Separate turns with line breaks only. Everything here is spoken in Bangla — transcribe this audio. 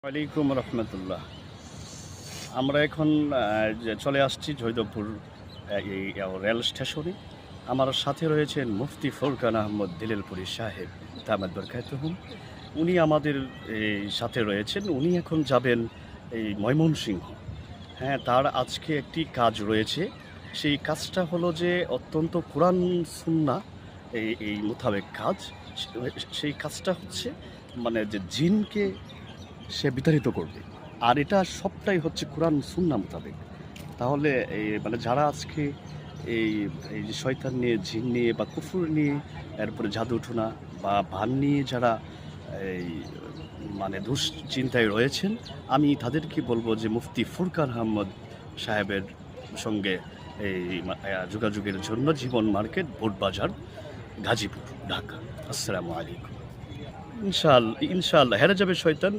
ওয়ালাইকুম রহমতুল্লাহ। আমরা এখন চলে আসছি জয়দেবপুর এই রেল স্টেশনে। আমার সাথে রয়েছেন মুফতি ফুরকান আহমদ দিলেলপুরি সাহেব দামাত বরকাতুহুম। উনি আমাদের এই সাথে রয়েছেন। উনি এখন যাবেন এই ময়মনসিংহ। হ্যাঁ, তার আজকে একটি কাজ রয়েছে। সেই কাজটা হলো যে অত্যন্ত কোরআন সুন্নাহ এই মোতাবেক কাজ। সেই কাজটা হচ্ছে মানে যে জিনকে সে বিতাড়িত করবে। আর এটা সবটাই হচ্ছে কোরআন সুন্নাহ মোতাবেক। তাহলে মানে যারা আজকে এই এই যে শয়তান নিয়ে, জিন নিয়ে বা কুফর নিয়ে, এরপরে জাদুটোনা বা ভান নিয়ে যারা এই মানে দুশ্চিন্তায় রয়েছেন, আমি তাদেরকে বলবো যে মুফতি ফুরকান আহমদ সাহেবের সঙ্গে এই যোগাযোগের জন্য জীবন মার্কেট, বোটবাজার, গাজীপুর, ঢাকা। আসসালামু আলাইকুম। ইনশাআল্লাহ হেরে যাবে শয়তান।